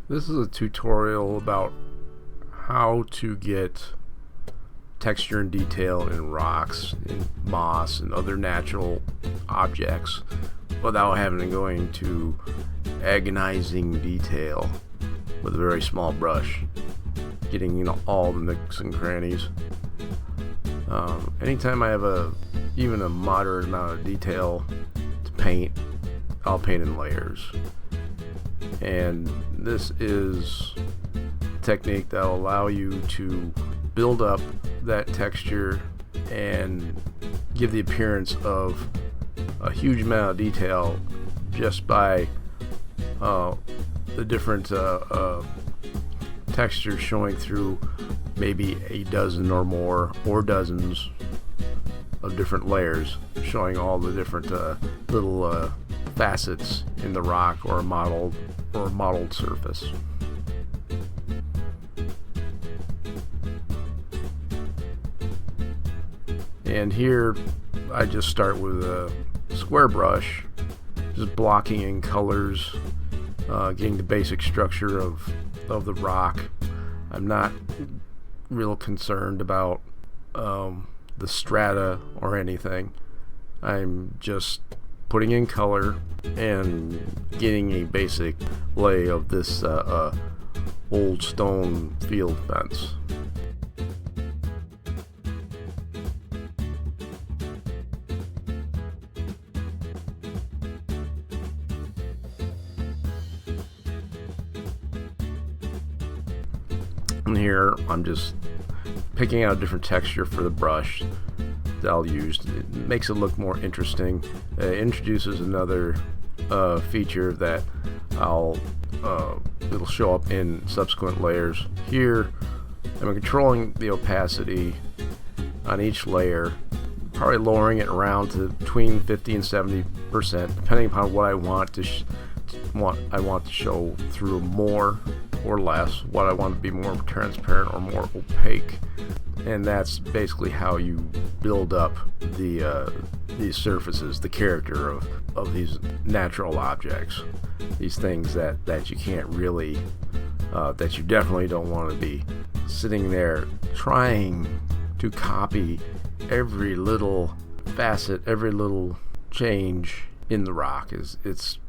This is a tutorial about how to get texture and detail in rocks, in moss, and other natural objects without having to go into agonizing detail with a very small brush, getting all the nooks and crannies. Anytime I have even a moderate amount of detail to paint, I'll paint in layers. And this is a technique that will allow you to build up that texture and give the appearance of a huge amount of detail just by the different textures showing through maybe a dozen or more or dozens of different layers, showing all the different little facets in the rock or a modeled surface. And here I just start with a square brush, just blocking in colors, getting the basic structure of the rock. I'm not real concerned about the strata or anything. I'm just putting in color and getting a basic lay of this old stone field fence. And here I'm just picking out a different texture for the brush that I'll use. It makes it look more interesting. It introduces another feature that it'll show up in subsequent layers. Here I'm controlling the opacity on each layer, probably lowering it around to between 50 and 70%, depending upon what I want to show through more or less, what I want to be more transparent or more opaque. And that's basically how you build up these surfaces, the character of these natural objects, these things that you can't really, that you definitely don't want to be sitting there trying to copy every little facet, every little change in the rock. It's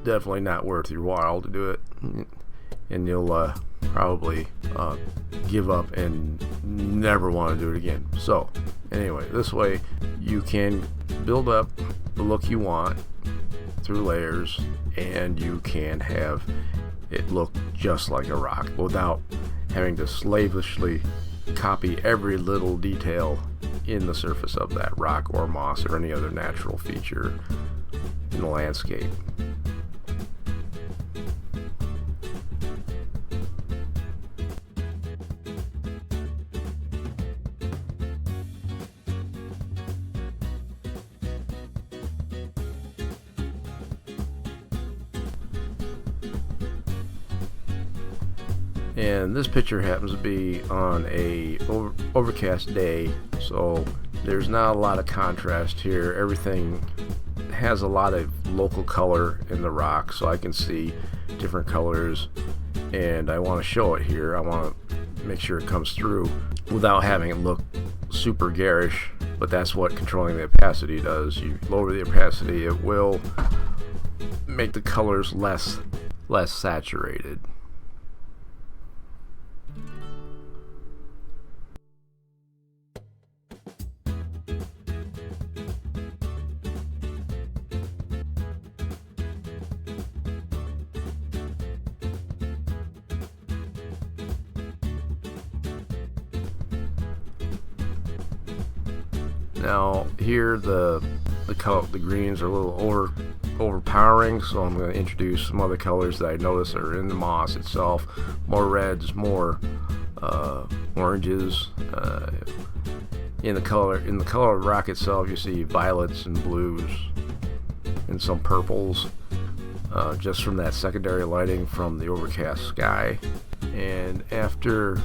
definitely not worth your while to do it, and you'll probably give up and never want to do it again. So anyway, this way you can build up the look you want through layers, and you can have it look just like a rock without having to slavishly copy every little detail in the surface of that rock or moss or any other natural feature in the landscape. And this picture happens to be on a overcast day, so there's not a lot of contrast here. Everything has a lot of local color in the rock, so I can see different colors, and I want to show it here. I want to make sure it comes through without having it look super garish, but that's what controlling the opacity does. You lower the opacity, it will make the colors less saturated. Now here the greens are a little overpowering, so I'm going to introduce some other colors that I notice are in the moss itself. More reds, more oranges. In the color of the rock itself, you see violets and blues and some purples, just from that secondary lighting from the overcast sky. And after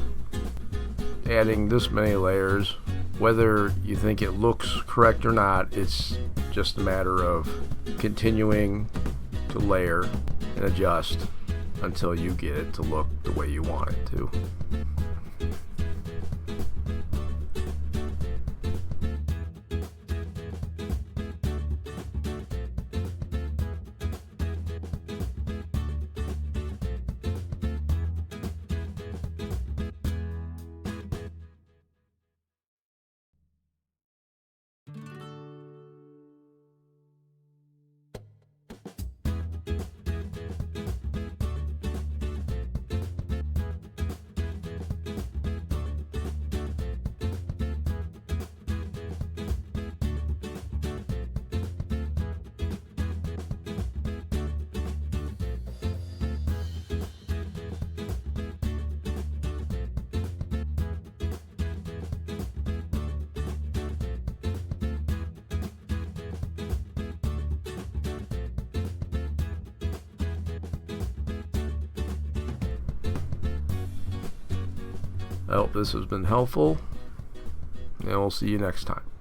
adding this many layers, whether you think it looks correct or not, it's just a matter of continuing to layer and adjust until you get it to look the way you want it to. I hope this has been helpful, and we'll see you next time.